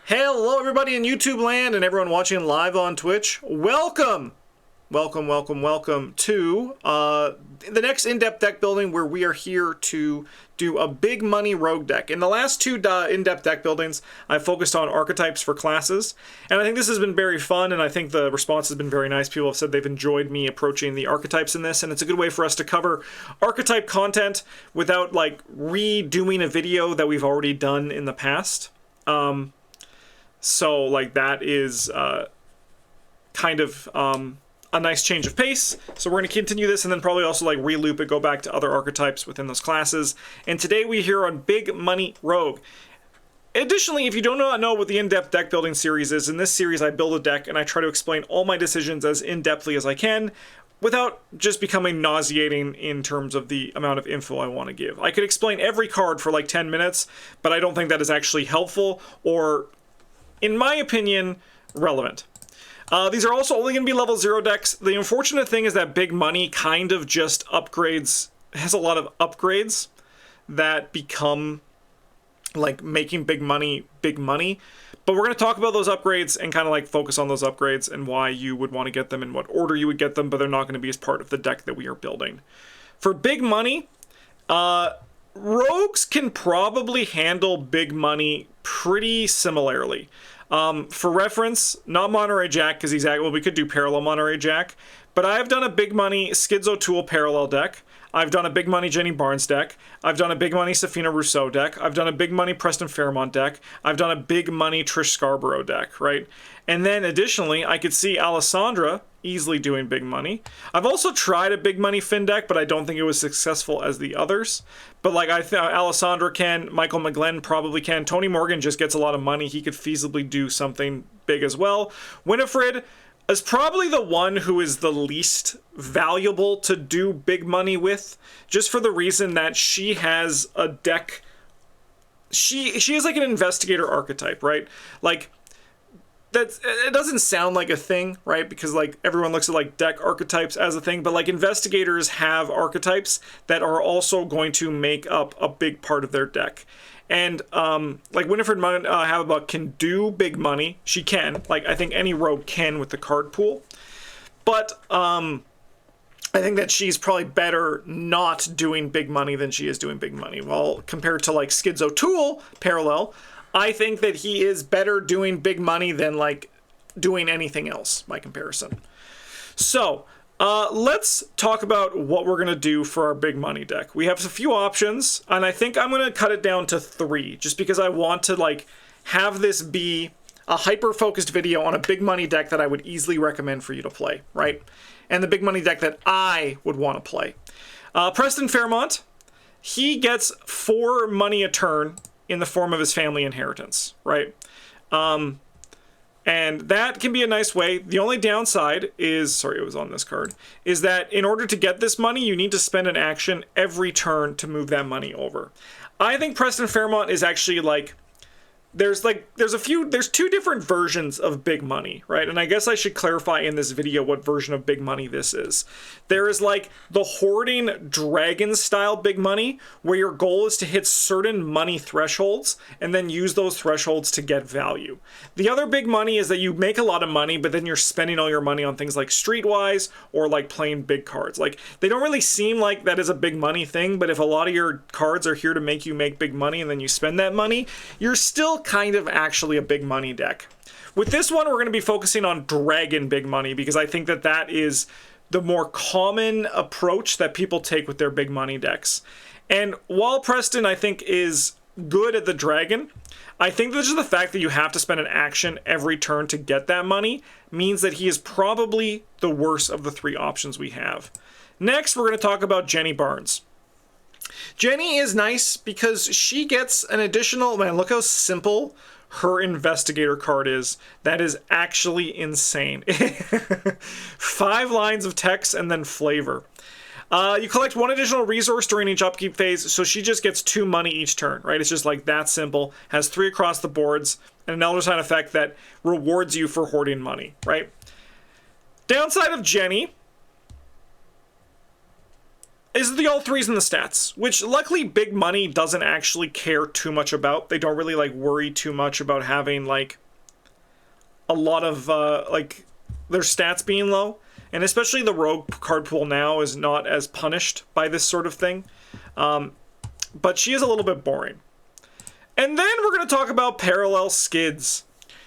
Hello everybody in YouTube land and everyone watching live on Twitch. Welcome to the next in-depth deck building where we are here to do a big money rogue deck. In the last two in-depth deck buildings, I focused on archetypes for classes, and I think this has been very fun, and I think the response has been very nice. People have said they've enjoyed me approaching the archetypes in this, and it's a good way for us to cover archetype content without like redoing a video that we've already done in the past. So like that is kind of a nice change of pace. So we're going to continue this and then probably also like re-loop it, go back to other archetypes within those classes. And today we hear on Big Money Rogue. Additionally, if you do not know what the in-depth deck building series is, in this series I build a deck and I try to explain all my decisions as in-depthly as I can without just becoming nauseating in terms of the amount of info I want to give. I could explain every card for like 10 minutes, but I don't think that is actually helpful or, in my opinion, relevant. These are also only going to be level 0 decks. The unfortunate thing is that Big Money kind of just upgrades, has a lot of upgrades that become like making big money. But we're going to talk about those upgrades and kind of like focus on those upgrades and why you would want to get them, in what order you would get them, but they're not going to be as part of the deck that we are building. For Big Money, rogues can probably handle Big Money pretty similarly. For reference, not Monterey Jack, because he's well, we could do parallel Monterey Jack, but I've done a Big Money Schizo Tool parallel deck. I've done a Big Money Jenny Barnes deck. I've done a Big Money Safina Rousseau deck. I've done a Big Money Preston Fairmont deck. I've done a Big Money Trish Scarborough deck, right? And then additionally, I could see Alessandra easily doing Big Money. I've also tried a Big Money Finn deck, but I don't think it was successful as the others. But like Alessandra can, Michael McGlenn probably can. Tony Morgan just gets a lot of money. He could feasibly do something big as well. Winifred is probably the one who is the least valuable to do Big Money with, just for the reason that she has a deck. She is like an investigator archetype, right? Like, it doesn't sound like a thing, right? Because like everyone looks at like deck archetypes as a thing, but like investigators have archetypes that are also going to make up a big part of their deck. And like Winifred Havebuck can do Big Money. She can. Like I think any rogue can with the card pool. But I think that she's probably better not doing Big Money than she is doing Big Money. Well, compared to like Schizo Tool parallel, I think that he is better doing Big Money than like doing anything else by comparison. So let's talk about what we're going to do for our Big Money deck. We have a few options, and I think I'm going to cut it down to 3, just because I want to like have this be a hyper-focused video on a Big Money deck that I would easily recommend for you to play, right? And the Big Money deck that I would want to play. Preston Fairmont, he gets 4 money a turn in the form of his family inheritance, right? And that can be a nice way. The only downside is, sorry, it was on this card, is that in order to get this money, you need to spend an action every turn to move that money over. I think Preston Fairmont is actually like, there's 2 different versions of Big Money, right? And I guess I should clarify in this video what version of Big Money this is. There is like the hoarding dragon style Big Money, where your goal is to hit certain money thresholds and then use those thresholds to get value. The other Big Money is that you make a lot of money, but then you're spending all your money on things like Streetwise or like playing big cards. Like they don't really seem like that is a Big Money thing, but if a lot of your cards are here to make you make big money and then you spend that money, you're still kind of actually a Big Money deck. With this one, we're going to be focusing on Dragon Big Money because I think that that is the more common approach that people take with their Big Money decks. And while Preston, I think, is good at the Dragon, I think that just the fact that you have to spend an action every turn to get that money means that he is probably the worst of the 3 options we have. Next, we're going to talk about Jenny Barnes. Jenny is nice because she gets an additional, man, look how simple her investigator card is. That is actually insane. 5 lines of text and then flavor. You collect 1 additional resource during each upkeep phase, so she just gets 2 money each turn, right? It's just like that simple. Has 3 across the boards, and an Elder Sign effect that rewards you for hoarding money, right? Downside of Jenny, is the all threes and the stats, which luckily big money doesn't actually care too much about. They don't really like worry too much about having like a lot of like their stats being low, and especially the rogue card pool now is not as punished by this sort of thing. But she is a little bit boring. And then we're going to talk about Parallel Skids.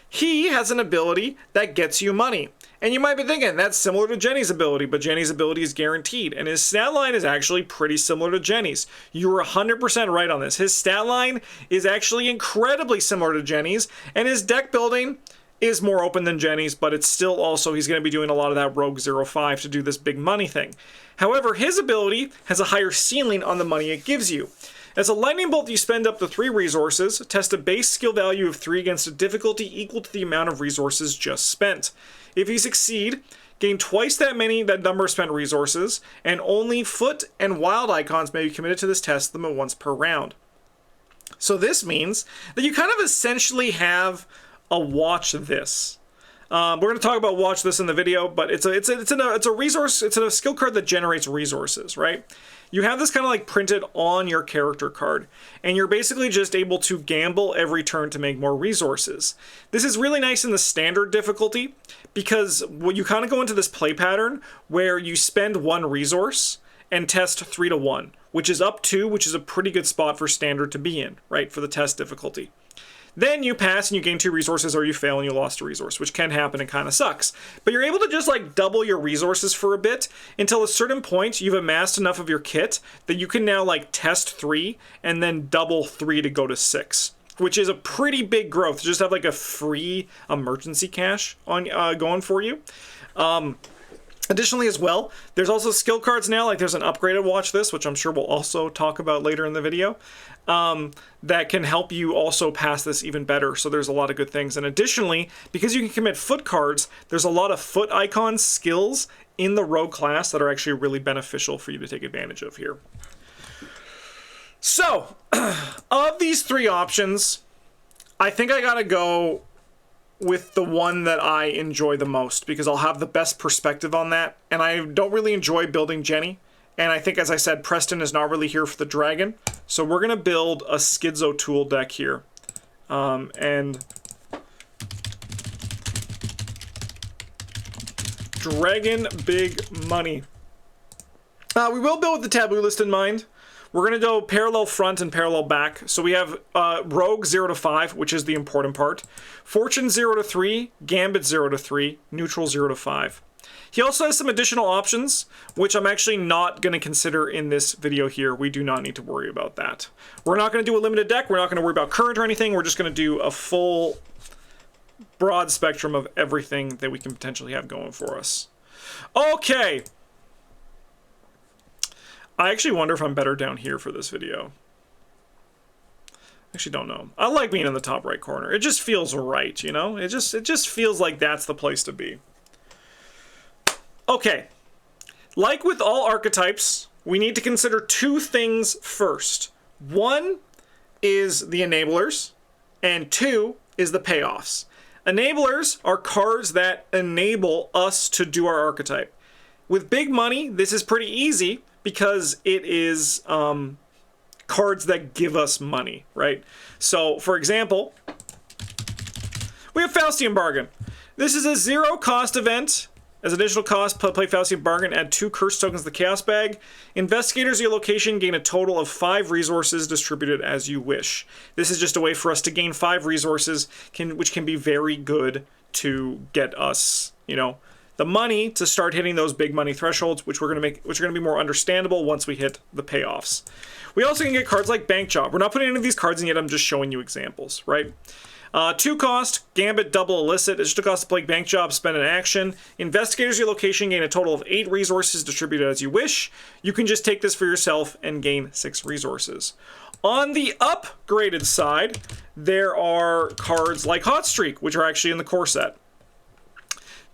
He has an ability that gets you money. And you might be thinking, that's similar to Jenny's ability, but Jenny's ability is guaranteed. And his stat line is actually pretty similar to Jenny's. You were 100% right on this. His stat line is actually incredibly similar to Jenny's, and his deck building is more open than Jenny's, but it's still also, he's going to be doing a lot of that Rogue 05 to do this big money thing. However, his ability has a higher ceiling on the money it gives you. As a lightning bolt, you spend up to 3 resources, test a base skill value of 3 against a difficulty equal to the amount of resources just spent. If you succeed, gain twice that number of spent resources, and only foot and wild icons may be committed to this test limit once per round. So this means that you kind of essentially have a watch this. We're going to talk about watch this in the video, but it's a resource. It's a skill card that generates resources, right? You have this kind of like printed on your character card, and you're basically just able to gamble every turn to make more resources. This is really nice in the standard difficulty because you kind of go into this play pattern where you spend 1 resource and test 3 to 1, which is up 2, which is a pretty good spot for standard to be in, right, for the test difficulty. Then you pass and you gain 2 resources, or you fail and you lost a resource, which can happen and kind of sucks. But you're able to just like double your resources for a bit until a certain point you've amassed enough of your kit that you can now like test 3 and then double 3 to go to 6, which is a pretty big growth. Just have like a free emergency cash on going for you. Additionally as well, there's also skill cards now, like there's an upgraded watch this, which I'm sure we'll also talk about later in the video, that can help you also pass this even better. So there's a lot of good things. And additionally, because you can commit foot cards, there's a lot of foot icon skills in the rogue class that are actually really beneficial for you to take advantage of here. So, of these 3 options, I think I gotta go with the one that I enjoy the most because I'll have the best perspective on that. And I don't really enjoy building Jenny. And I think, as I said, Preston is not really here for the dragon. So we're going to build a Schizo tool deck here. And Dragon Big Money. We will build with the taboo list in mind. We're going to go parallel front and parallel back. So we have Rogue 0 to 5, which is the important part. Fortune 0 to 3, Gambit 0 to 3, Neutral 0 to 5. He also has some additional options, which I'm actually not going to consider in this video here. We do not need to worry about that. We're not going to do a limited deck. We're not going to worry about current or anything. We're just going to do a full broad spectrum of everything that we can potentially have going for us. Okay. I actually wonder if I'm better down here for this video. Actually don't know. I like being in the top right corner. It just feels right, you know? It just feels like that's the place to be. Okay. Like with all archetypes, we need to consider 2 things first. 1 is the enablers, and 2 is the payoffs. Enablers are cards that enable us to do our archetype. With big money, this is pretty easy because it is cards that give us money, right? So, for example, we have Faustian Bargain. This is a 0-cost event. As additional cost, play Faustian Bargain, add 2 curse tokens to the Chaos Bag. Investigators at your location gain a total of 5 resources distributed as you wish. This is just a way for us to gain 5 resources, which can be very good to get us, you know, the money to start hitting those big money thresholds, which are going to be more understandable once we hit the payoffs. We also can get cards like Bank Job. We're not putting any of these cards in yet. I'm just showing you examples, right? 2 cost, Gambit double illicit. It's just a cost to play Bank Job, spend an action. Investigators your location gain a total of 8 resources distributed as you wish. You can just take this for yourself and gain 6 resources. On the upgraded side, there are cards like Hot Streak, which are actually in the core set.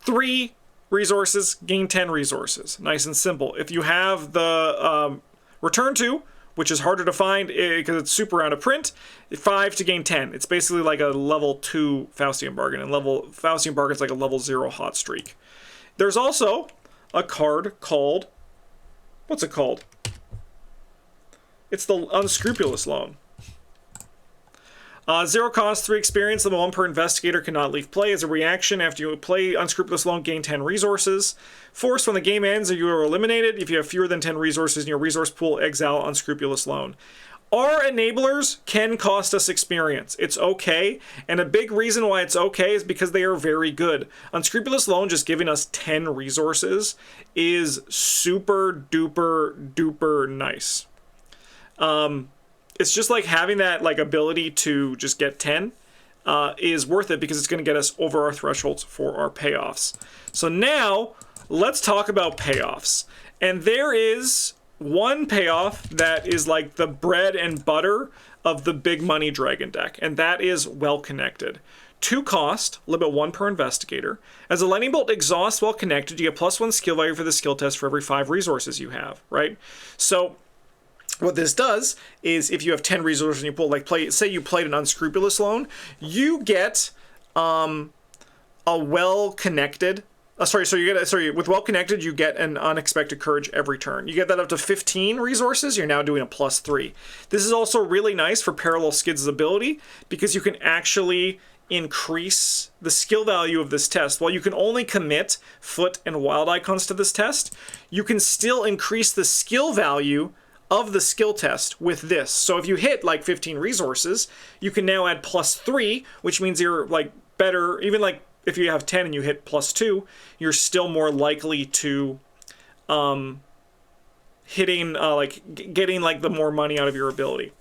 3 resources, gain 10 resources. Nice and simple. If you have the Return To, which is harder to find because it's super out of print, 5 to gain 10. It's basically like a level 2 Faustian Bargain, and Faustian Bargain is like a level 0 Hot Streak. There's also a card called, what's it called? It's the unscrupulous loan. 0 cost, 3 experience. Level 1 per investigator, cannot leave play. As a reaction, after you play Unscrupulous Loan, gain 10 resources. Force, when the game ends or you are eliminated, if you have fewer than 10 resources in your resource pool, exile Unscrupulous Loan. Our enablers can cost us experience. It's okay, and a big reason why it's okay is because they are very good. Unscrupulous Loan just giving us 10 resources is super duper duper nice. It's just like having that like ability to just get 10 is worth it because it's going to get us over our thresholds for our payoffs. So now let's talk about payoffs. And there is one payoff that is like the bread and butter of the big money dragon deck, and that is well connected. 2 cost, limit 1 per investigator. As a lightning bolt exhausts well connected, you get +1 skill value for the skill test for every 5 resources you have, right? So what this does is if you have 10 resources in your pool, like say you played an Unscrupulous Loan, you get a well-connected, with well-connected, you get an Unexpected Courage every turn. You get that up to 15 resources, you're now doing a +3. This is also really nice for Parallel Skids' ability because you can actually increase the skill value of this test. While you can only commit foot and wild icons to this test, you can still increase the skill value of the skill test with this. So if you hit like 15 resources, you can now add +3, which means you're like better, even like if you have 10 and you hit +2, you're still more likely to getting like the more money out of your ability.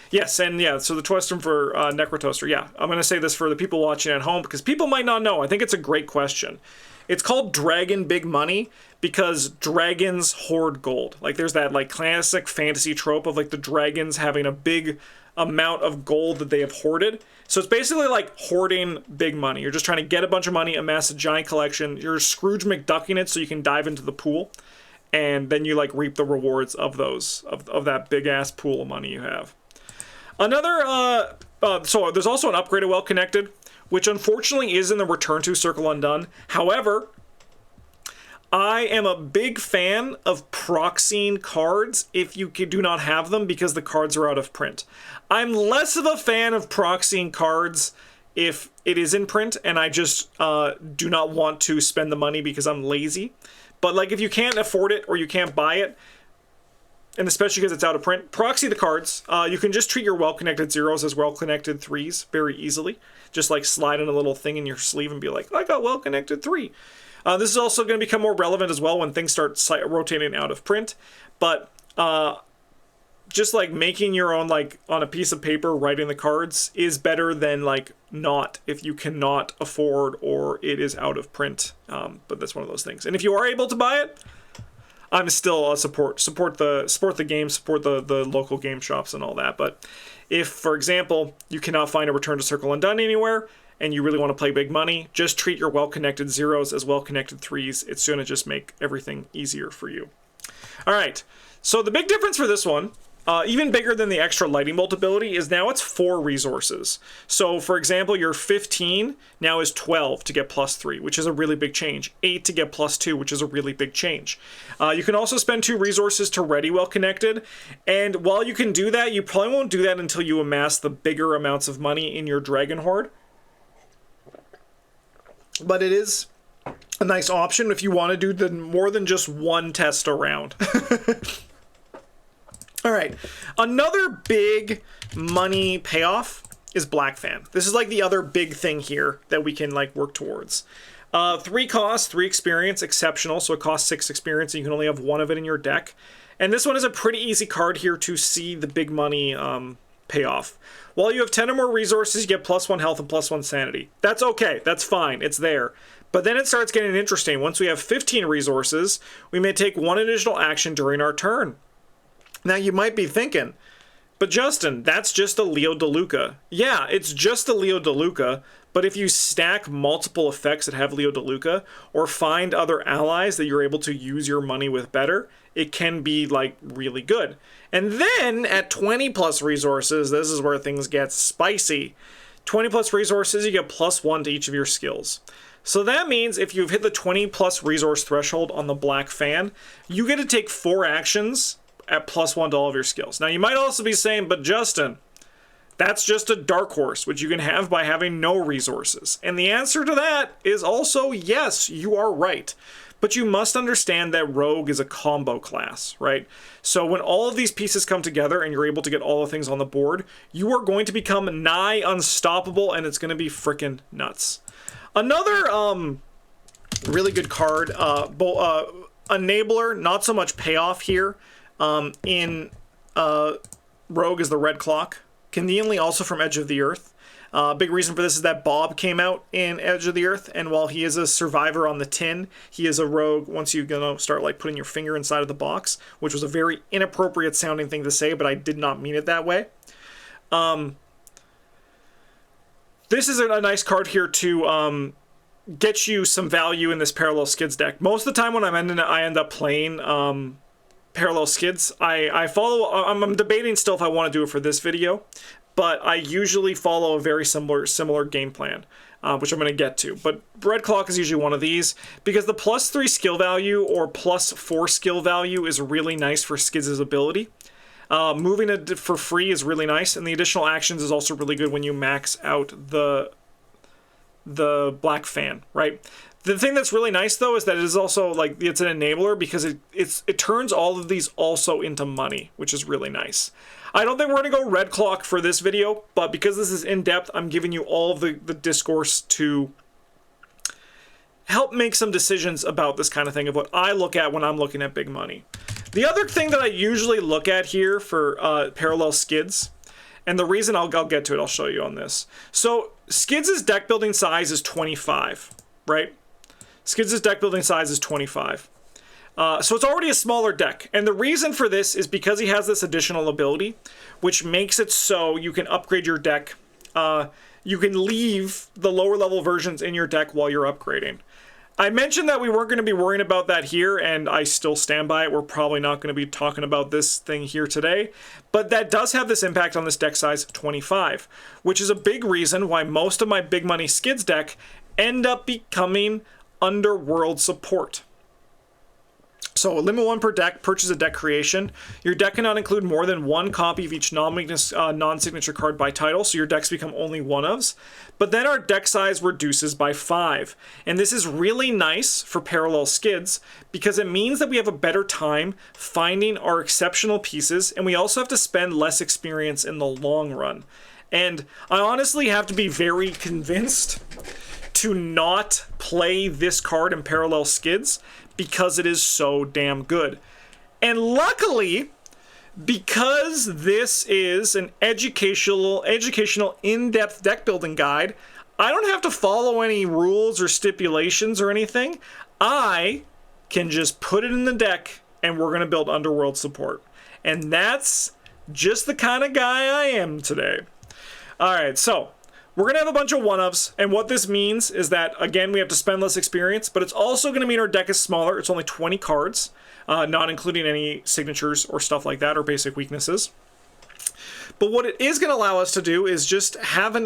Yes, and yeah, so the question for Necrotoaster, yeah, I'm going to say this for the people watching at home because people might not know. I think it's a great question. It's called Dragon Big Money because dragons hoard gold. Like there's that like classic fantasy trope of like the dragons having a big amount of gold that they have hoarded. So it's basically like hoarding big money. You're just trying to get a bunch of money, amass a giant collection. You're Scrooge McDucking it so you can dive into the pool, and then you like reap the rewards of those of that big ass pool of money you have. Another so there's also an upgraded Well Connected, which unfortunately is in the Return to Circle Undone. However, I am a big fan of proxying cards if you do not have them because the cards are out of print. I'm less of a fan of proxying cards if it is in print and I just do not want to spend the money because I'm lazy. But like if you can't afford it or you can't buy it, and especially because it's out of print, proxy the cards. You can just treat your well-connected 0s as well-connected 3s very easily. Just like slide in a little thing in your sleeve and be like, I got well-connected 3. This is also going to become more relevant as well when things start rotating out of print. But just like making your own, like on a piece of paper, writing the cards is better than like not if you cannot afford or it is out of print. But that's one of those things. And if you are able to buy it, I'm still support the game, support the local game shops and all that. But if, for example, you cannot find a Return to Circle Undone anywhere and you really want to play big money, just treat your well-connected 0s as well-connected 3s. It's going to just make everything easier for you. All right, so the big difference for this one, even bigger than the extra lightning bolt ability, is now it's 4 resources. So, for example, your 15 now is 12 to get +3, which is a really big change. 8 to get +2, which is a really big change. You can also spend 2 resources to ready well connected, and while you can do that, you probably won't do that until you amass the bigger amounts of money in your Dragon Hoard. But it is a nice option if you want to do the more than just one test around. All right, another big money payoff is Black Fan. This is like the other big thing here that we can like work towards. 3 cost, 3 experience, exceptional, so it costs 6 experience and you can only have 1 of it in your deck. And this one is a pretty easy card here to see the big money payoff. While you have 10 or more resources, you get +1 health and +1 sanity. That's okay, that's fine, it's there. But then it starts getting interesting. Once we have 15 resources, we may take 1 additional action during our turn. Now you might be thinking, but Justin, that's just a Leo DeLuca. Yeah, it's just a Leo DeLuca, but if you stack multiple effects that have Leo DeLuca, or find other allies that you're able to use your money with better, it can be like really good. And then at 20+ resources, this is where things get spicy. 20+ resources, you get +1 to each of your skills. So that means if you've hit the 20+ resource threshold on the Black Fan, you get to take 4 actions at +1 to all of your skills. Now, you might also be saying, but Justin, that's just a dark horse, which you can have by having no resources. And the answer to that is also yes, you are right. But you must understand that Rogue is a combo class, right? So when all of these pieces come together and you're able to get all the things on the board, you are going to become nigh unstoppable, and it's going to be freaking nuts. Another really good card, Enabler, not so much payoff here, in Rogue is the Red Clock. Conveniently also from Edge of the Earth. Big reason for this is that Bob came out in Edge of the Earth, and while he is a survivor on the tin, he is a rogue once you start like putting your finger inside of the box, which was a very inappropriate sounding thing to say, but I did not mean it that way. This is a nice card here to get you some value in this Parallel Skids deck. Most of the time when I end up playing Parallel Skids, I'm debating still if I want to do it for this video, but I usually follow a very similar game plan, which I'm going to get to. But Red Clock is usually one of these, because the +3 skill value or +4 skill value is really nice for Skids' ability. Moving it for free is really nice, and the additional actions is also really good when you max out the Black Fan, right? The thing that's really nice, though, is that it is also, like, it's an enabler because it turns all of these also into money, which is really nice. I don't think we're going to go Red Clock for this video, but because this is in-depth, I'm giving you all of the discourse to help make some decisions about this kind of thing, of what I look at when I'm looking at big money. The other thing that I usually look at here for Parallel Skids, and the reason I'll get to it, I'll show you on this. So Skids' deck building size is 25, right? Skids' deck building size is 25. So it's already a smaller deck. And the reason for this is because he has this additional ability, which makes it so you can upgrade your deck. You can leave the lower level versions in your deck while you're upgrading. I mentioned that we weren't going to be worrying about that here, and I still stand by it. We're probably not going to be talking about this thing here today. But that does have this impact on this deck size 25, which is a big reason why most of my big money Skids deck end up becoming Underworld support. So limit 1 per deck, purchase a deck creation. Your deck cannot include more than 1 copy of each non-signature card by title, so your decks become only one-ofs. But then our deck size reduces by 5. And this is really nice for Parallel Skids because it means that we have a better time finding our exceptional pieces, and we also have to spend less experience in the long run. And I honestly have to be very convinced to not play this card in Parallel Skids because it is so damn good. And luckily, because this is an educational in-depth deck building guide, I don't have to follow any rules or stipulations or anything. I can just put it in the deck and we're going to build Underworld support. And that's just the kind of guy I am today. All right, so we're going to have a bunch of one-ofs, and what this means is that, again, we have to spend less experience, but it's also going to mean our deck is smaller. It's only 20 cards, not including any signatures or stuff like that, or basic weaknesses. But what it is going to allow us to do is just have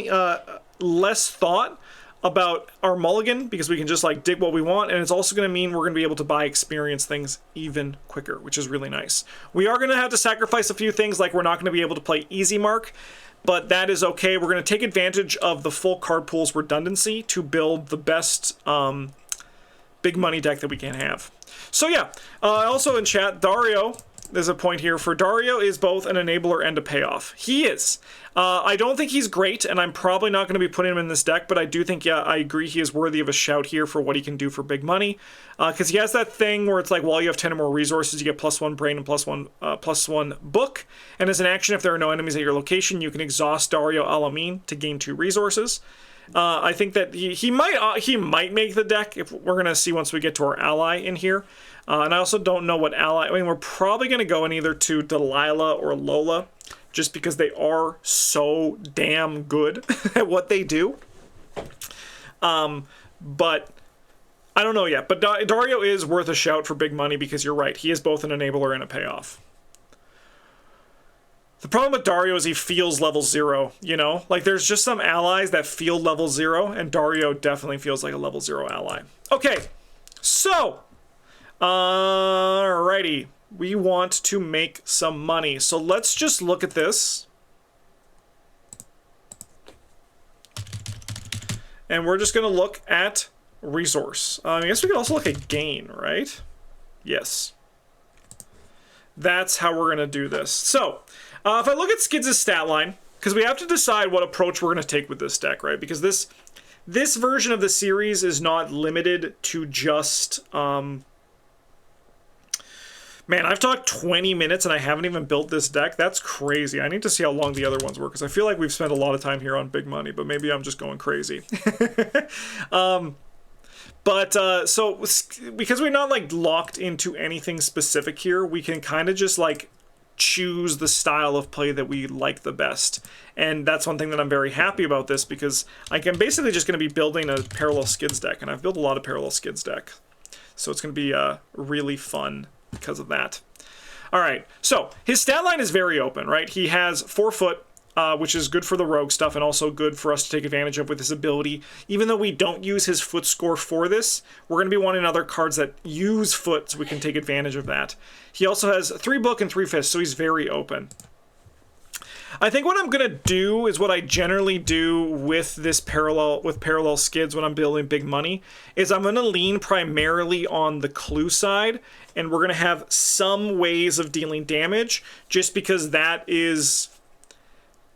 less thought about our mulligan, because we can just like dig what we want, and it's also going to mean we're going to be able to buy experience things even quicker, which is really nice. We are going to have to sacrifice a few things, like we're not going to be able to play Easy Mark, but that is okay. We're going to take advantage of the full card pool's redundancy to build the best big money deck that we can have. So yeah, also in chat, Dario, there's a point here for Dario is both an enabler and a payoff. He is. I don't think he's great, and I'm probably not going to be putting him in this deck, but I do think, yeah, I agree he is worthy of a shout here for what he can do for big money. Because he has that thing where it's like, while you have 10 or more resources, you get +1 brain and +1 book. And as an action, if there are no enemies at your location, you can exhaust Dario Alamin to gain 2 resources. I think that he might make the deck. If we're going to see once we get to our ally in here. And I also don't know what ally. I mean, we're probably going to go in either to Delilah or Lola, just because they are so damn good at what they do. But I don't know yet. But Dario is worth a shout for big money because you're right. He is both an enabler and a payoff. The problem with Dario is he feels level 0, you know? Like, there's just some allies that feel level 0, and Dario definitely feels like a level 0 ally. Okay, so, alrighty. We want to make some money. So let's just look at this. And we're just going to look at resource. I guess we could also look at gain, right? Yes. That's how we're going to do this. So, if I look at Skids' stat line, because we have to decide what approach we're going to take with this deck, right? Because this version of the series is not limited to just... Man, I've talked 20 minutes and I haven't even built this deck. That's crazy. I need to see how long the other ones were, because I feel like we've spent a lot of time here on big money, but maybe I'm just going crazy. So because we're not like locked into anything specific here, we can kind of just like choose the style of play that we like the best. And that's one thing that I'm very happy about this, because I'm basically just going to be building a parallel Skids deck, and I've built a lot of parallel Skids deck. So it's going to be really fun because of that. All right, so his stat line is very open, right? He has 4 foot, which is good for the rogue stuff and also good for us to take advantage of with his ability. Even though we don't use his foot score for this, we're going to be wanting other cards that use foot so we can take advantage of that. He also has 3 book and 3 fists, so he's very open. I think what I'm going to do is what I generally do with this parallel Skids when I'm building big money, is I'm going to lean primarily on the clue side, and we're going to have some ways of dealing damage, just because that is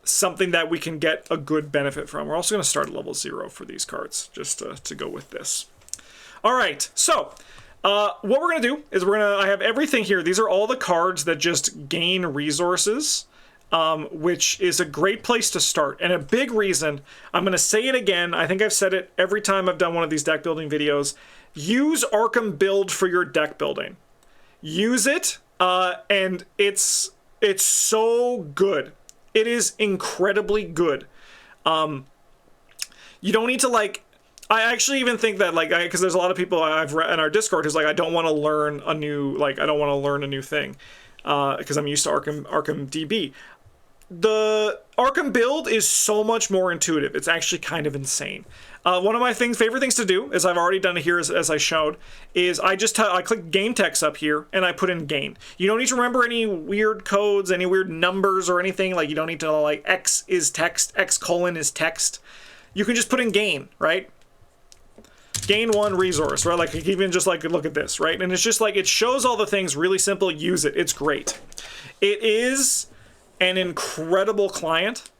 something that we can get a good benefit from. We're also going to start at level 0 for these cards, just to go with this. All right, so what we're going to do is I have everything here. These are all the cards that just gain resources. Which is a great place to start. And a big reason, I'm going to say it again, I think I've said it every time I've done one of these deck building videos, use ARKHAM Build for your deck building. Use it, and it's so good. It is incredibly good. You don't need to, like, I actually even think that, like, because there's a lot of people I've read in our Discord who's like, I don't want to learn a new thing, because I'm used to ARKHAM DB. The ARKHAM Build is so much more intuitive. It's actually kind of insane. One of my favorite things to do, as I've already done it here as I showed, is I click game text up here and I put in gain. You don't need to remember any weird codes, any weird numbers or anything. Like, you don't need to, like, X is text, X colon is text. You can just put in gain, right? Gain 1 resource, right? Like, even just like, look at this, right? And it's just like, it shows all the things really simple. Use it. It's great. It is an incredible client,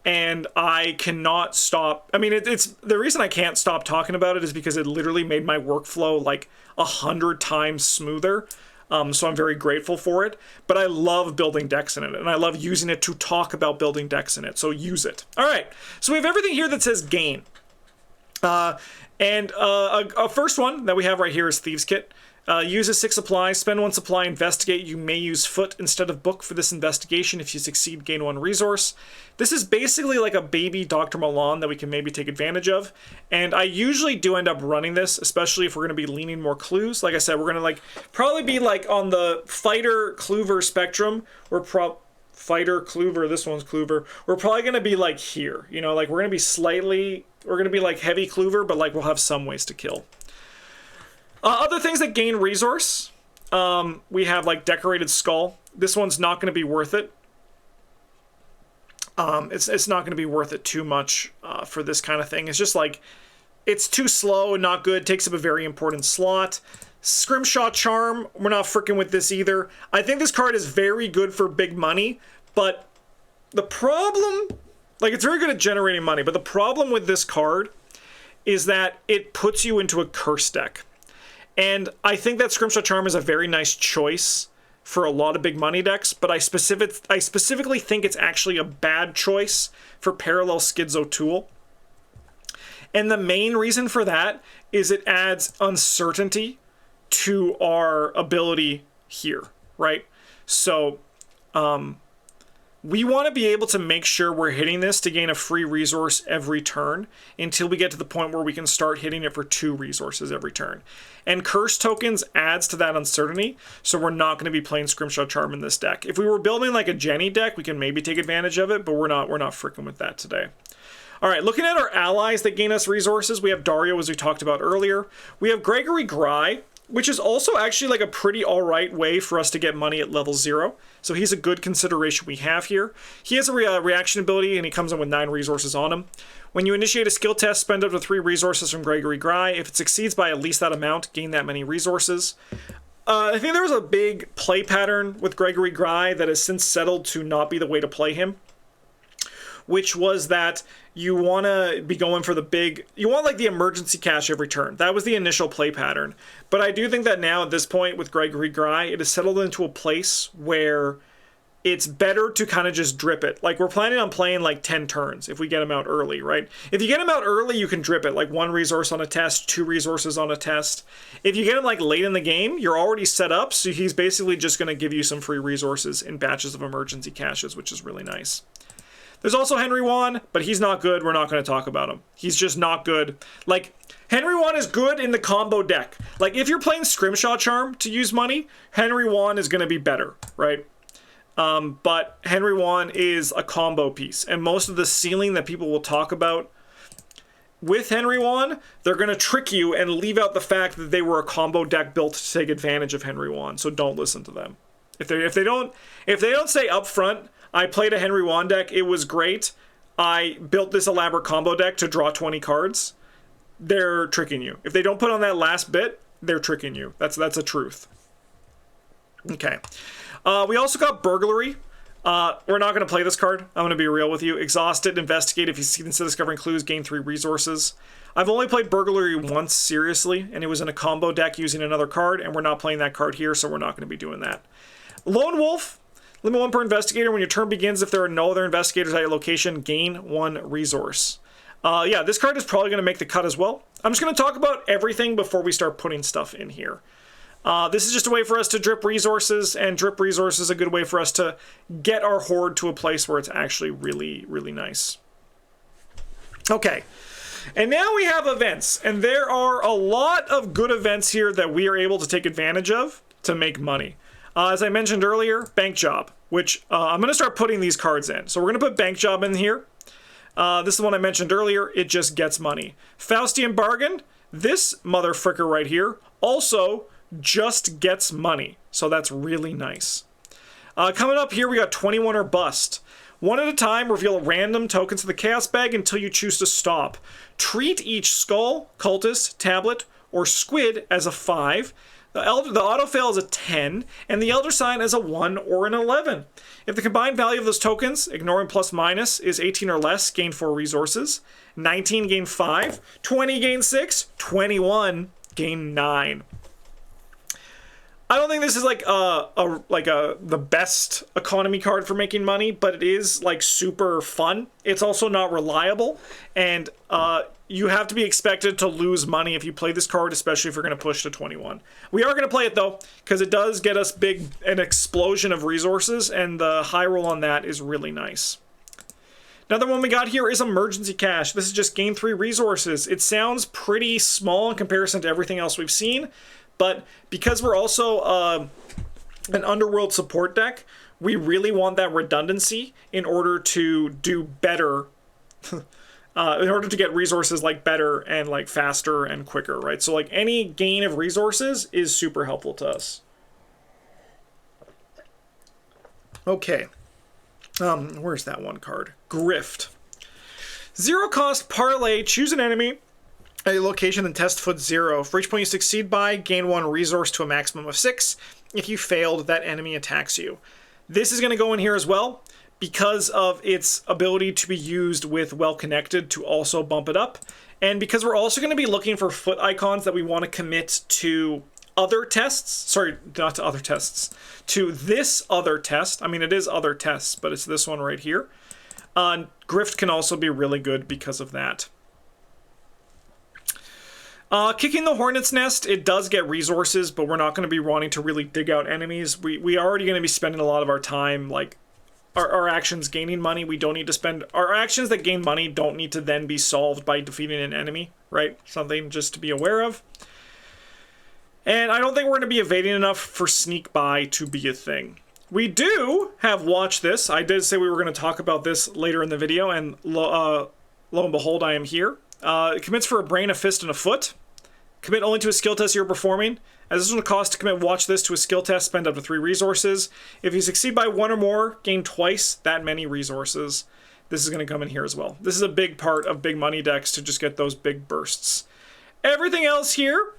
and I cannot stop. I mean, it's the reason I can't stop talking about it is because it literally made my workflow like 100 times smoother. So I'm very grateful for it, but I love building decks in it, and I love using it to talk about building decks in it. So use it. All right. So we have everything here that says gain. A first one that we have right here is Thieves Kit. Uses 6 supplies, spend 1 supply, investigate. You may use foot instead of book for this investigation. If you succeed, gain 1 resource. This is basically like a baby Dr. Milan that we can maybe take advantage of. And I usually do end up running this, especially if we're going to be leaning more clues. Like I said, we're going to probably be like on the fighter Kluver spectrum. Fighter, Kluver, this one's Kluver. We're probably going to be like here. You know, like we're going to be like heavy Kluver, but like we'll have some ways to kill. Other things that gain resource, we have like Decorated Skull. This one's not going to be worth it. It's not going to be worth it too much for this kind of thing. It's just like, it's too slow and not good. Takes up a very important slot. Scrimshaw Charm, we're not freaking with this either. I think this card is very good for big money, but the problem, like, it's very good at generating money, but the problem with this card is that it puts you into a curse deck. And I think that Scrimshaw Charm is a very nice choice for a lot of big money decks, but I specifically think it's actually a bad choice for Parallel Skids O'Toole. And the main reason for that is it adds uncertainty to our ability here, right? So we want to be able to make sure we're hitting this to gain a free resource every turn until we get to the point where we can start hitting it for 2 resources every turn. And curse tokens adds to that uncertainty, so we're not going to be playing Scrimshaw Charm in this deck. If we were building like a Jenny deck, we can maybe take advantage of it, but we're not freaking with that today. All right, looking at our allies that gain us resources, we have Dario, as we talked about earlier. We have Gregory Gry, which is also actually like a pretty alright way for us to get money at level 0. So he's a good consideration we have here. He has a reaction ability, and he comes in with 9 resources on him. When you initiate a skill test, spend up to 3 resources from Gregory Gry. If it succeeds by at least that amount, gain that many resources. I think there was a big play pattern with Gregory Gry that has since settled to not be the way to play him, which was that you want to be going for the big, you want like the emergency cash every turn. That was the initial play pattern. But I do think that now at this point with Gregory Gry, it has settled into a place where it's better to kind of just drip it. Like, we're planning on playing like 10 turns if we get him out early, right? If you get him out early, you can drip it, like 1 resource on a test, 2 resources on a test. If you get him like late in the game, you're already set up, so he's basically just going to give you some free resources in batches of emergency caches, which is really nice. There's also Henry Wan, but he's not good. We're not going to talk about him. He's just not good. Like, Henry Wan is good in the combo deck. Like, if you're playing Scrimshaw Charm to use money, Henry Wan is going to be better, right? But Henry Wan is a combo piece, and most of the ceiling that people will talk about with Henry Wan, they're going to trick you and leave out the fact that they were a combo deck built to take advantage of Henry Wan. So don't listen to them. If they don't say up front, I played a Henry Wan deck, it was great, I built this elaborate combo deck to draw 20 cards, they're tricking you. If they don't put on that last bit, they're tricking you. That's a truth. Okay. We also got Burglary. We're not going to play this card. I'm going to be real with you. Exhaust it, investigate. If you see instead of discovering clues, gain 3 resources. I've only played Burglary once, seriously, and it was in a combo deck using another card, and we're not playing that card here, so we're not going to be doing that. Lone Wolf. Limit 1 per investigator. When your turn begins, if there are no other investigators at your location, gain 1 resource. Yeah, this card is probably going to make the cut as well. I'm just going to talk about everything before we start putting stuff in here. This is just a way for us to drip resources, and drip resources is a good way for us to get our horde to a place where it's actually really, really nice. Okay, and now we have events, and there are a lot of good events here that we are able to take advantage of to make money. As I mentioned earlier, Bank Job, which I'm going to start putting these cards in. So we're going to put Bank Job in here. This is the one I mentioned earlier. It just gets money. Faustian Bargain, this mother fricker right here, also just gets money. So that's really nice. Coming up here, we got 21 or Bust. 1 at a time, reveal random tokens to the Chaos Bag until you choose to stop. Treat each Skull, Cultist, Tablet, or Squid as a 5. The autofail is a 10, and the Elder Sign as a 1 or an 11. If the combined value of those tokens, ignoring plus minus, is 18 or less, gain 4 resources. 19, gain 5. 20, gain 6. 21, gain 9. I don't think this is like the best economy card for making money, but it is like super fun. It's also not reliable, and you have to be expected to lose money if you play this card, especially if you're going to push to 21. We are going to play it though, because it does get us an explosion of resources, and the high roll on that is really nice. Another one we got here is Emergency Cash. This is just gain 3 resources. It sounds pretty small in comparison to everything else we've seen, but because we're also an Underworld support deck, we really want that redundancy in order to do better, in order to get resources like better and like faster and quicker, right? So like any gain of resources is super helpful to us. Okay. Where's that one card? Grift. 0 cost parlay, choose an enemy at a location and test foot 0. For each point you succeed by, gain 1 resource to a maximum of 6. If you failed, that enemy attacks you. This is going to go in here as well because of its ability to be used with Well Connected to also bump it up. And because we're also going to be looking for foot icons that we want to commit to other tests. Sorry, not to other tests. To this other test. I mean, it is other tests, but it's this one right here. Grift can also be really good because of that. Kicking the Hornet's Nest, it does get resources, but we're not going to be wanting to really dig out enemies. We are already going to be spending a lot of our time, like, our actions gaining money. We don't need to spend... Our actions that gain money don't need to then be solved by defeating an enemy, right? Something just to be aware of. And I don't think we're going to be evading enough for Sneak By to be a thing. We do have Watch This. I did say we were going to talk about this later in the video, and lo and behold, I am here. It commits for a brain, a fist, and a foot. Commit only to a skill test you're performing. As this will cost to commit, watch this to a skill test, spend up to 3 resources. If you succeed by 1 or more, gain twice that many resources. This is going to come in here as well. This is a big part of big money decks to just get those big bursts. Everything else here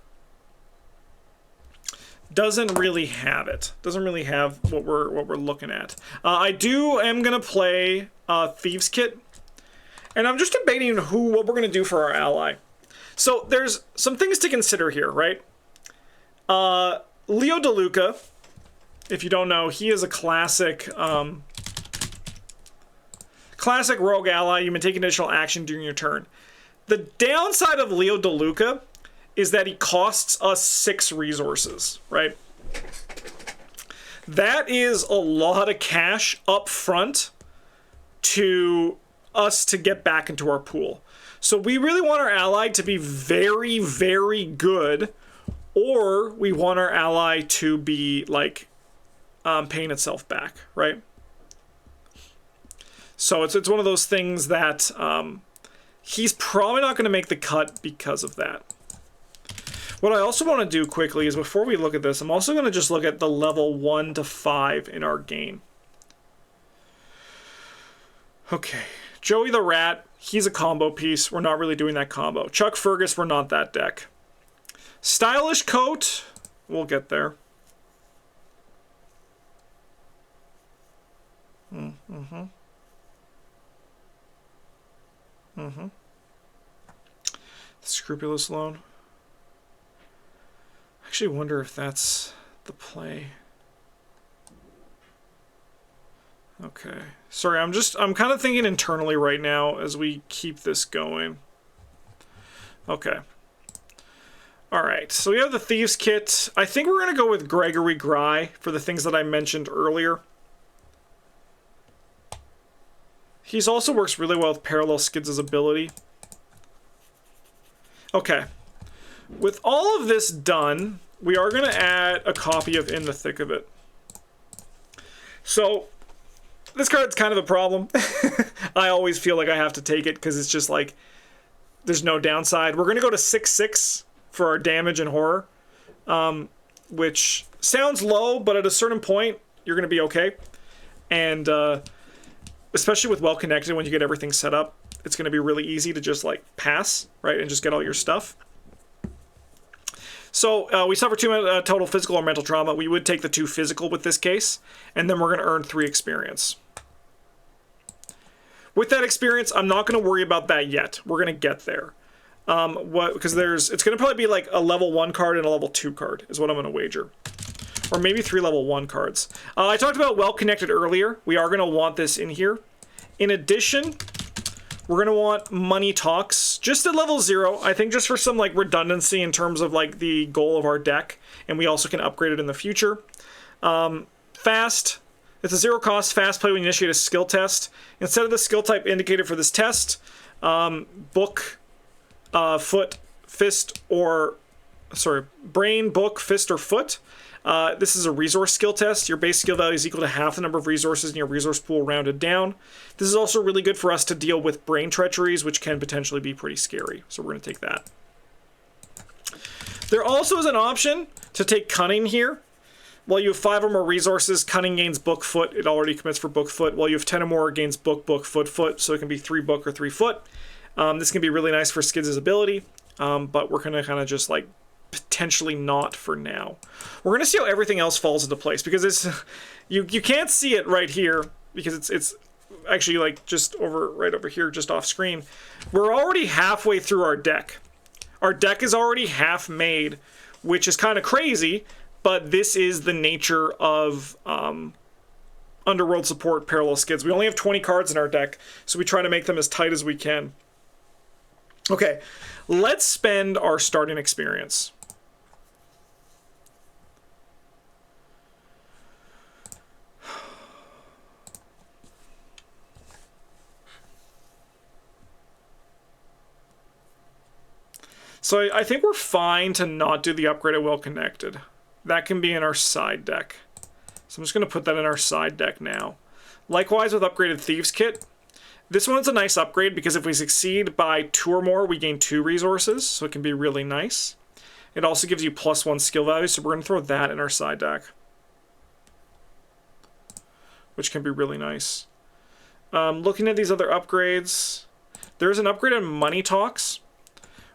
doesn't really have it. Doesn't really have what we're looking at. I am going to play Thieves Kit. And I'm just debating what we're going to do for our ally. So there's some things to consider here, right? Leo DeLuca, if you don't know, he is a classic classic rogue ally. You may take additional action during your turn. The downside of Leo DeLuca is that he costs us 6 resources, right? That is a lot of cash up front to us to get back into our pool. So we really want our ally to be very, very good, or we want our ally to be like paying itself back, right? So it's one of those things that he's probably not going to make the cut because of that. What I also want to do quickly is, before we look at this, I'm also going to just look at the level 1 to 5 in our gain. Okay, Joey the Rat, he's a combo piece. We're not really doing that combo. Chuck Fergus, we're not that deck. Stylish Coat, we'll get there. Scrupulous Loan. I actually wonder if that's the play. Okay. Sorry, I'm kind of thinking internally right now as we keep this going. Okay. Alright, so we have the Thieves Kit. I think we're going to go with Gregory Gry for the things that I mentioned earlier. He's also works really well with Parallel Skids' ability. Okay. With all of this done, we are going to add a copy of In the Thick of It. So, this card's kind of a problem. I always feel like I have to take it because it's just like, there's no downside. We're going to go to 6/6 for our damage and horror, which sounds low, but at a certain point, you're going to be okay. And especially with Well Connected, when you get everything set up, it's going to be really easy to just like pass, right, and just get all your stuff. So we suffer 2 total physical or mental trauma. We would take the 2 physical with this case, and then we're going to earn 3 experience. With that experience, I'm not going to worry about that yet. We're going to get there. Because it's going to probably be like a level 1 card and a level 2 card is what I'm going to wager. Or maybe 3 level 1 cards. I talked about Well Connected earlier. We are going to want this in here. In addition, we're going to want Money Talks just at level 0. I think just for some like redundancy in terms of like the goal of our deck. And we also can upgrade it in the future. Fast. It's a 0 cost fast play when you initiate a skill test. Instead of the skill type indicated for this test, book, foot, fist, or brain, book, fist, or foot. This is a resource skill test. Your base skill value is equal to half the number of resources in your resource pool rounded down. This is also really good for us to deal with brain treacheries, which can potentially be pretty scary. So we're going to take that. There also is an option to take Cunning here. While you have 5 or more resources, Cunning gains book, foot. It already commits for book, foot. While you have 10 or more, it gains book, book, foot, foot. So it can be 3 book or 3 foot. This can be really nice for Skids' ability, but we're going to kind of just like potentially not for now. We're going to see how everything else falls into place, because it's you can't see it right here because it's actually like just right over here, just off screen. We're already halfway through our deck. Our deck is already half made, which is kind of crazy, but this is the nature of Underworld support Parallel Skids. We only have 20 cards in our deck, so we try to make them as tight as we can. Okay, let's spend our starting experience. So I think we're fine to not do the upgrade at Well Connected. That can be in our side deck. So I'm just going to put that in our side deck now. Likewise with upgraded Thieves Kit. This one's a nice upgrade because if we succeed by 2 or more, we gain 2 resources, so it can be really nice. It also gives you +1 skill value, so we're going to throw that in our side deck, which can be really nice. Looking at these other upgrades, there's an upgrade on Money Talks,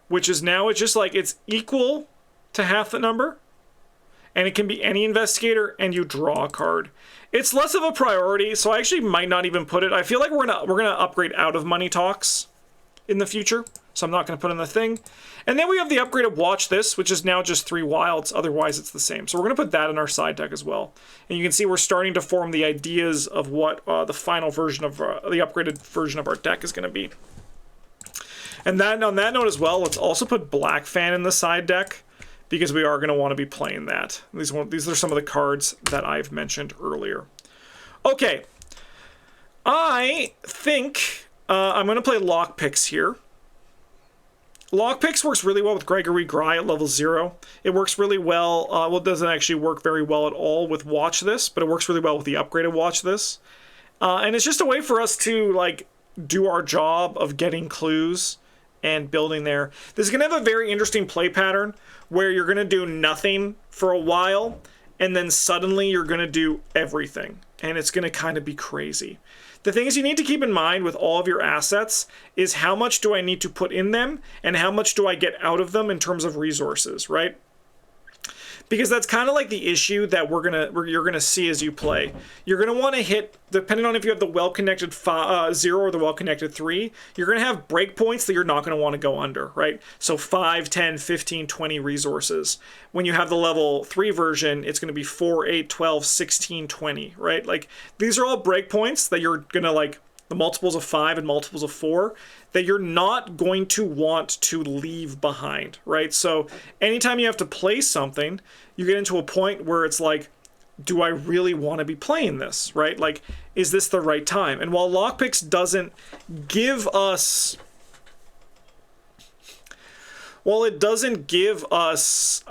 which is now it's just like it's equal to half the number, and it can be any investigator, and you draw a card. It's less of a priority, so I actually might not even put it. I feel like we're gonna upgrade out of Money Talks in the future, so I'm not gonna put in the thing. And then we have the upgrade of Watch This, which is now just 3 wilds. Otherwise, it's the same. So we're gonna put that in our side deck as well. And you can see we're starting to form the ideas of what the final version of the upgraded version of our deck is gonna be. And then on that note as well, let's also put Black Fan in the side deck, because we are going to want to be playing that. These are some of the cards that I've mentioned earlier. Okay, I think I'm going to play Lockpicks here. Lockpicks works really well with Gregory Gry at level 0. It works really well, well, it doesn't actually work very well at all with Watch This, but it works really well with the upgraded Watch This. And it's just a way for us to, like, do our job of getting clues and building there. This is going to have a very interesting play pattern where you're going to do nothing for a while and then suddenly you're going to do everything, and it's going to kind of be crazy. The things you need to keep in mind with all of your assets is how much do I need to put in them and how much do I get out of them in terms of resources, right? Because that's kind of like the issue that you're gonna see as you play. You're gonna want to hit, depending on if you have the well-connected 0 or the well-connected 3, you're gonna have breakpoints that you're not gonna want to go under, right? So 5, 10, 15, 20 resources. When you have the level 3 version, it's gonna be 4, 8, 12, 16, 20, right? Like, these are all breakpoints that you're gonna, like, the multiples of 5 and multiples of 4, that you're not going to want to leave behind, right? So anytime you have to play something, you get into a point where it's like, do I really want to be playing this, right? Like, is this the right time? And while Lockpicks doesn't give us... While it doesn't give us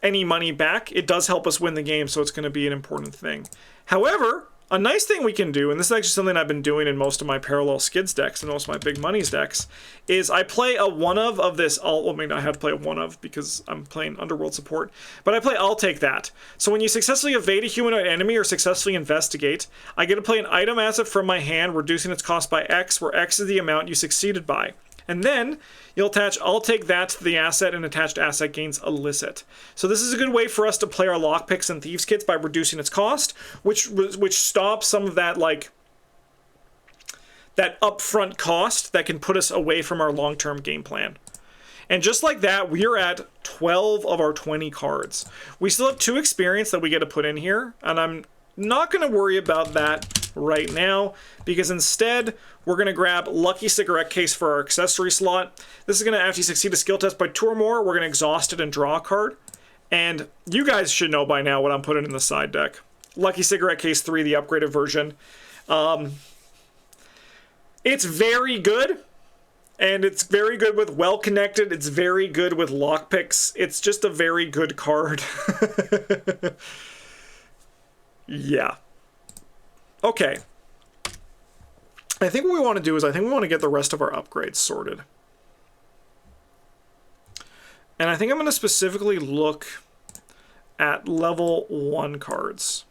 any money back, it does help us win the game, so it's going to be an important thing. However, a nice thing we can do, and this is actually something I've been doing in most of my parallel skids decks and most of my big monies decks, is I play a one-of this. I mean, I have to play a one-of because I'm playing Underworld support, but I play I'll Take That. So when you successfully evade a humanoid enemy or successfully investigate, I get to play an item asset from my hand, reducing its cost by X, where X is the amount you succeeded by. And then you'll attach I'll Take That to the asset, and attached asset gains illicit. So this is a good way for us to play our Lockpicks and Thieves kits by reducing its cost, which stops some of that, like, that upfront cost that can put us away from our long-term game plan. And just like that, we're at 12 of our 20 cards. We still have 2 experience that we get to put in here, and I'm not going to worry about that right now, because instead we're going to grab Lucky Cigarette Case for our accessory slot. This is going to, after you succeed a skill test by 2 or more, we're going to exhaust it and draw a card. And you guys should know by now what I'm putting in the side deck. Lucky Cigarette Case 3, the upgraded version. It's very good, and it's very good with Well Connected. It's very good with Lockpicks. It's just a very good card. Yeah. Okay. I think what we want to do is I think we want to get the rest of our upgrades sorted. And I think I'm going to specifically look at level 1 cards.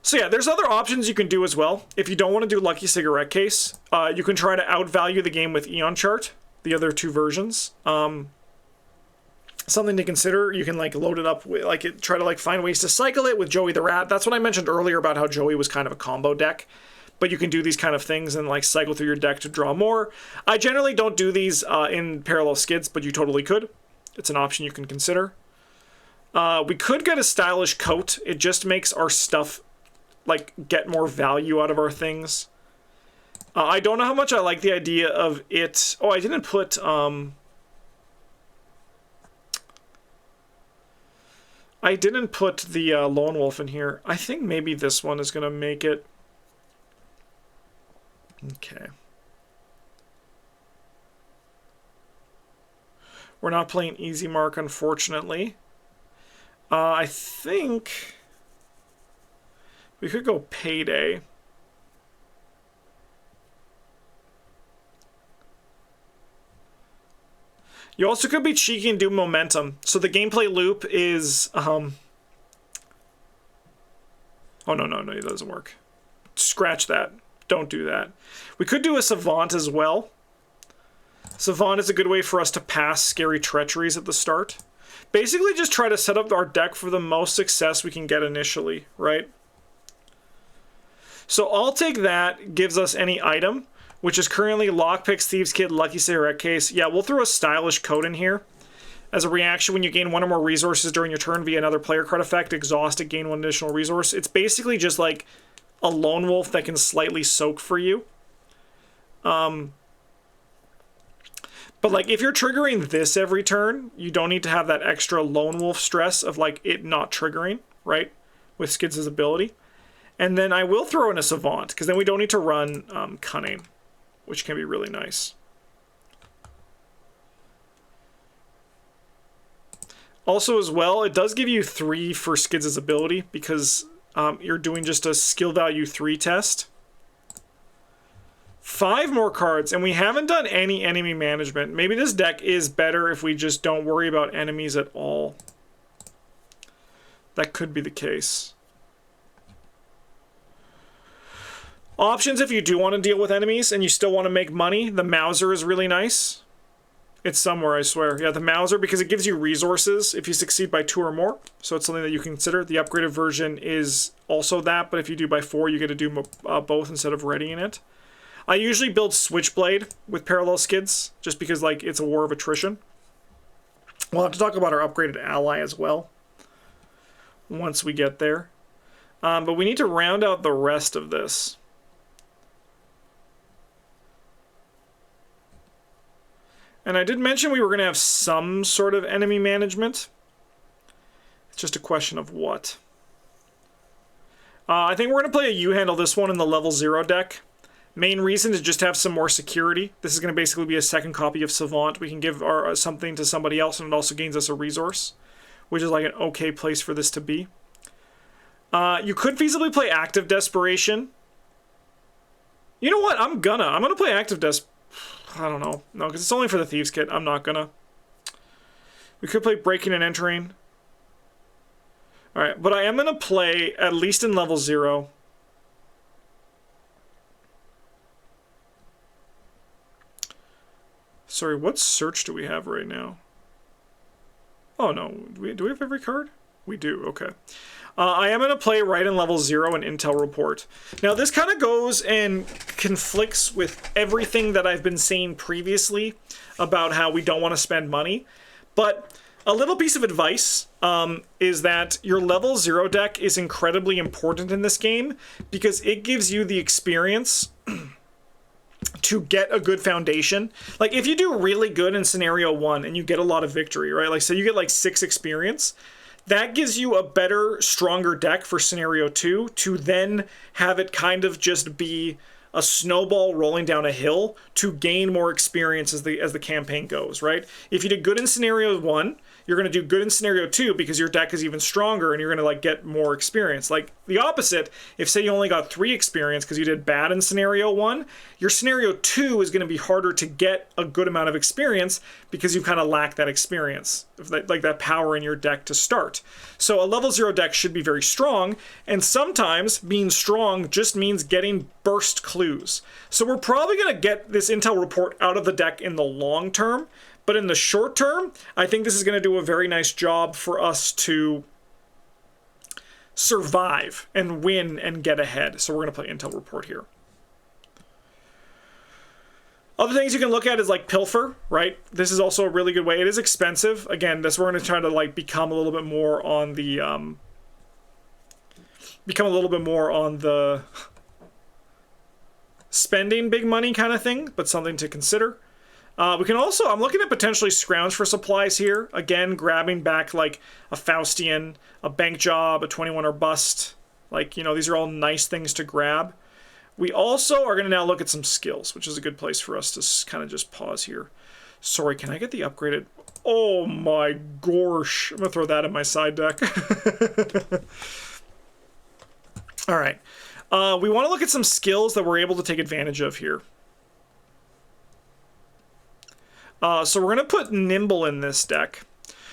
So yeah, there's other options you can do as well. If you don't want to do Lucky Cigarette Case, you can try to outvalue the game with Eon Chart, the other 2 versions. Something to consider. You can, like, load it up with, like, try to, like, find ways to cycle it with Joey the Rat. That's what I mentioned earlier about how Joey was kind of a combo deck, but you can do these kind of things and, like, cycle through your deck to draw more. I generally don't do these in parallel skids, but you totally could. It's an option you can consider. We could get a stylish coat. It just makes our stuff, like, get more value out of our things. I don't know how much I like the idea of it. Oh, I didn't put the Lone Wolf in here. I think maybe this one is going to make it. Okay. We're not playing Easy Mark, unfortunately. I think we could go Payday. You also could be cheeky and do momentum. So the gameplay loop is... Oh, no, it doesn't work. Scratch that. Don't do that. We could do a Savant as well. Savant is a good way for us to pass scary treacheries at the start. Basically, just try to set up our deck for the most success we can get initially, right? So I'll take that, gives us any item, which is currently Lockpicks, Thieves' Kit, Lucky Cigarette Case. Yeah, we'll throw a Stylish Coat in here. As a reaction, when you gain 1 or more resources during your turn via another player card effect, exhaust it, gain 1 additional resource. It's basically just like a Lone Wolf that can slightly soak for you. But like if you're triggering this every turn, you don't need to have that extra Lone Wolf stress of like it not triggering, right? With Skids' ability. And then I will throw in a Savant, because then we don't need to run Cunning, which can be really nice. Also as well, it does give you 3 for Skids' ability, because you're doing just a skill value 3 test. 5 more cards, and we haven't done any enemy management. Maybe this deck is better if we just don't worry about enemies at all. That could be the case. Options if you do want to deal with enemies and you still want to make money. The Mauser is really nice. It's somewhere, I swear. Yeah, the Mauser, because it gives you resources if you succeed by 2 or more. So it's something that you can consider. The upgraded version is also that, but if you do by 4, you get to do both instead of readying it. I usually build Switchblade with Parallel Skids, just because like it's a war of attrition. We'll have to talk about our upgraded ally as well once we get there. But we need to round out the rest of this. And I did mention we were going to have some sort of enemy management. It's just a question of what. I think we're going to play a U-Handle this one in the level 0 deck. Main reason is just to have some more security. This is going to basically be a second copy of Savant. We can give something to somebody else, and it also gains us a resource, which is like an okay place for this to be. You could feasibly play Active Desperation. You know what? I'm gonna play Active Desperation. I don't know. No, because it's only for the Thieves' Kit. I'm not gonna. We could play Breaking and Entering. Alright, but I am gonna play, at least in level 0. Sorry, what search do we have right now? Oh no, do we have every card? We do, okay. I am going to play right in level 0 an Intel Report. Now this kind of goes and conflicts with everything that I've been saying previously about how we don't want to spend money. But a little piece of advice is that your level 0 deck is incredibly important in this game because it gives you the experience to get a good foundation. Like if you do really good in scenario 1 and you get a lot of victory, right? Like so you get like 6 experience. That gives you a better, stronger deck for Scenario 2 to then have it kind of just be a snowball rolling down a hill to gain more experience as the campaign goes, right? If you did good in Scenario 1, you're going to do good in Scenario 2 because your deck is even stronger and you're going to like get more experience. Like the opposite, if say you only got 3 experience because you did bad in Scenario 1, your Scenario 2 is going to be harder to get a good amount of experience because you kind of lack that experience, like that power in your deck to start. So a level 0 deck should be very strong, and sometimes being strong just means getting burst clues. So we're probably going to get this Intel Report out of the deck in the long term, but in the short term, I think this is going to do a very nice job for us to survive and win and get ahead. So we're going to play Intel Report here. Other things you can look at is like Pilfer, right? This is also a really good way. It is expensive. Again, this we're going to try to like become a little bit more on the spending big money kind of thing, but something to consider. We can also, I'm looking at potentially scrounge for supplies here. Again, grabbing back like a Faustian, a bank job, a 21 or bust. Like, you know, these are all nice things to grab. We also are going to now look at some skills, which is a good place for us to kind of just pause here. Sorry, can I get the upgraded? Oh my gosh. I'm going to throw that in my side deck. All right. We want to look at some skills that we're able to take advantage of here. So we're going to put Nimble in this deck.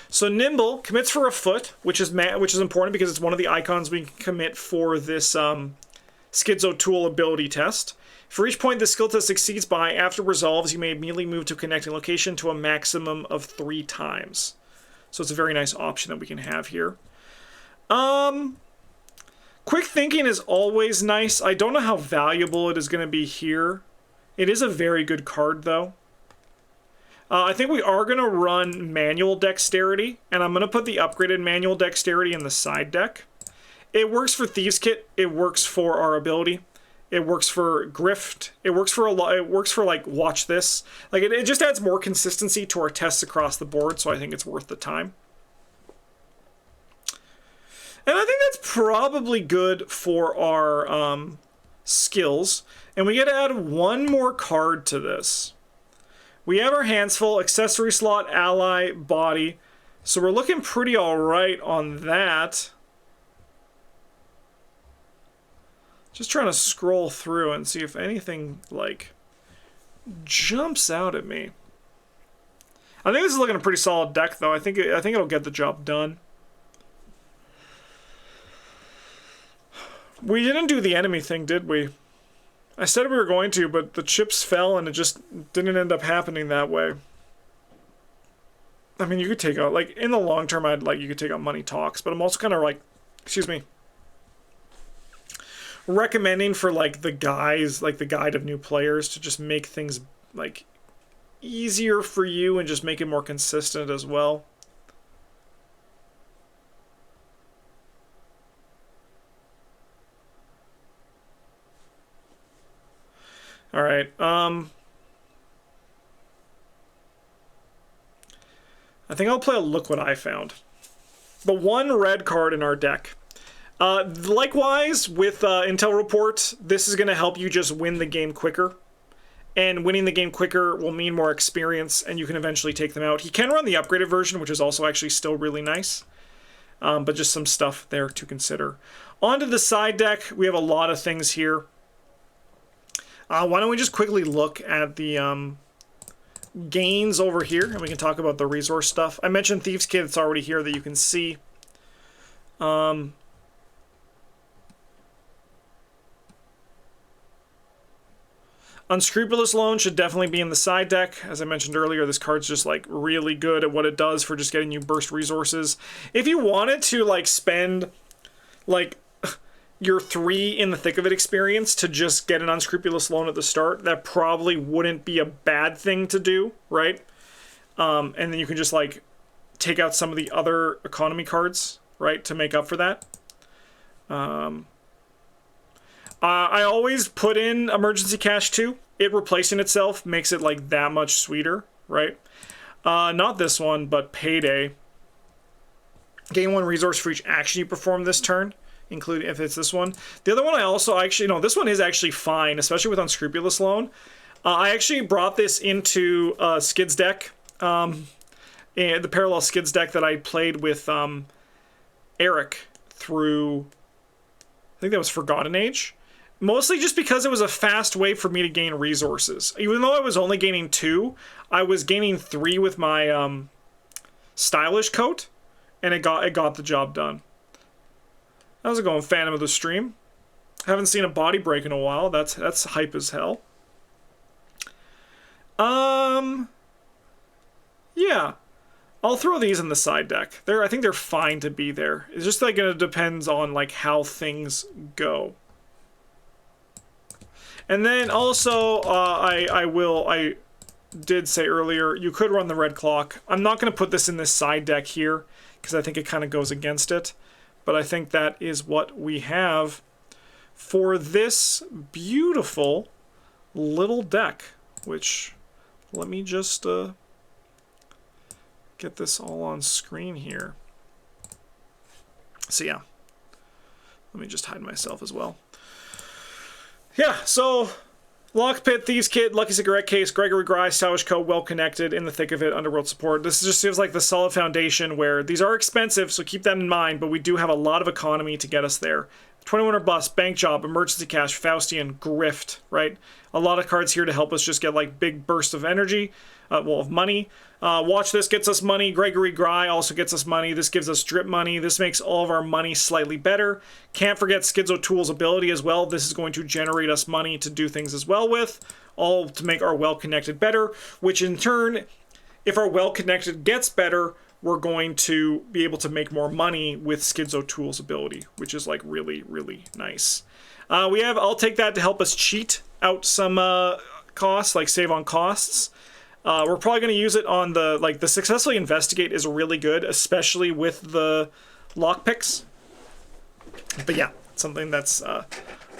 So Nimble commits for a foot, which is important because it's one of the icons we can commit for this Schizo Tool ability test. For each point the skill test succeeds by, after resolves, you may immediately move to a connecting location to a maximum of 3 times. So it's a very nice option that we can have here. Quick thinking is always nice. I don't know how valuable it is going to be here. It is a very good card, though. I think we are going to run manual dexterity, and I'm going to put the upgraded manual dexterity in the side deck. It works for Thieves Kit. It works for our ability. It works for Grift. It works for a lot. It works for, like, watch this. Like, it just adds more consistency to our tests across the board, so I think it's worth the time. And I think that's probably good for our skills. And we get to add one more card to this. We have our hands full, accessory slot, ally, body. So we're looking pretty alright on that. Just trying to scroll through and see if anything, like, jumps out at me. I think this is looking a pretty solid deck, though. I think it'll get the job done. We didn't do the enemy thing, did we? I said we were going to, but the chips fell and it just didn't end up happening that way. I mean, you could take out, like, in the long term, you could take out Money Talks, but I'm also kind of like, excuse me, recommending for, like, the guys, like the guide of new players, to just make things, like, easier for you and just make it more consistent as well. All right. I think I'll play a Look What I Found. The one red card in our deck. Likewise, with Intel Report, this is going to help you just win the game quicker. And winning the game quicker will mean more experience, and you can eventually take them out. He can run the upgraded version, which is also actually still really nice. But just some stuff there to consider. On to the side deck, we have a lot of things here. Why don't we just quickly look at the gains over here, and we can talk about the resource stuff. I mentioned Thieves Kit, it's already here that you can see. Unscrupulous Loan should definitely be in the side deck. As I mentioned earlier, this card's just, like, really good at what it does for just getting you burst resources. If you wanted to, like, spend, like, your 3 in the thick of it experience to just get an Unscrupulous Loan at the start, that probably wouldn't be a bad thing to do, right? And then you can just, like, take out some of the other economy cards, right, to make up for that. I always put in Emergency Cash too. It replacing itself makes it, like, that much sweeter, right? Not this one, but Payday. Gain 1 resource for each action you perform this turn, including if it's this one. The other one I also actually, no, this one is actually fine, especially with Unscrupulous Loan. I actually brought this into Skids deck, and the parallel Skids deck that I played with Eric through, I think that was Forgotten Age. Mostly just because it was a fast way for me to gain resources. Even though I was only gaining 2, I was gaining 3 with my Stylish coat, and it got the job done. How's it going, Phantom of the Stream? Haven't seen a body break in a while. That's hype as hell. Yeah. I'll throw these in the side deck. I think they're fine to be there. It's just, like, it depends on, like, how things go. And then also, I did say earlier, you could run the red clock. I'm not going to put this in this side deck here, because I think it kind of goes against it. But I think that is what we have for this beautiful little deck, which, let me just get this all on screen here. So yeah, let me just hide myself as well. Yeah, so Lockpit, Thieves Kit, Lucky Cigarette Case, Gregory Grice, Stylish Co, well connected, in the thick of it, Underworld support. This just feels like the solid foundation where these are expensive, so keep that in mind, but we do have a lot of economy to get us there. 21er Bust, Bank Job, Emergency Cash, Faustian, Grift, right? A lot of cards here to help us just get like big bursts of energy, well, of money. Watch This gets us money. Gregory Gry also gets us money. This gives us drip money. This makes all of our money slightly better. Can't forget Schizo Tool's ability as well. This is going to generate us money to do things as well with, all to make our well-connected better, which in turn, if our well-connected gets better, we're going to be able to make more money with Schizo Tool's ability, which is like really, really nice. We have I'll Take That to help us cheat out some costs, like save on costs. We're probably going to use it on the Successfully Investigate is really good, especially with the lockpicks. But yeah, something that's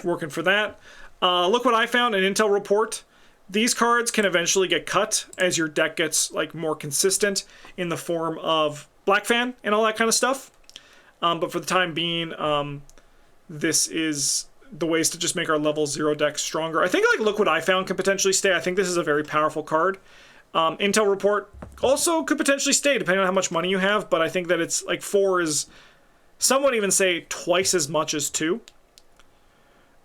working for that. Look what I found, an intel report. These cards can eventually get cut as your deck gets like more consistent in the form of Black Fan and all that kind of stuff. But for the time being, this is the ways to just make our level 0 deck stronger. I think like Look What I Found can potentially stay. I think this is a very powerful card. Intel Report also could potentially stay depending on how much money you have, but I think that it's like 4 is, some would even say twice as much as 2.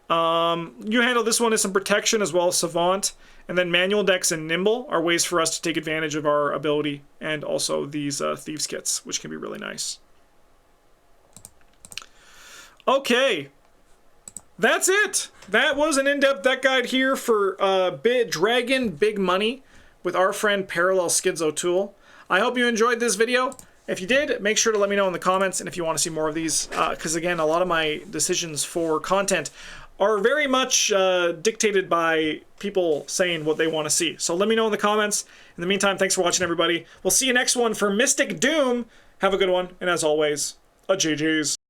You handle this one as some protection as well as Savant, and then Manual Decks and Nimble are ways for us to take advantage of our ability, and also these Thieves Kits, which can be really nice. Okay, that's it. That was an in-depth deck guide here for Dragon Big Money with our friend Parallel Schizo Tool. I hope you enjoyed this video. If you did, make sure to let me know in the comments, and if you want to see more of these, because again, a lot of my decisions for content are very much dictated by people saying what they want to see. So let me know in the comments. In the meantime, thanks for watching, everybody. We'll see you next one for Mystic Doom. Have a good one, and as always, a GG's.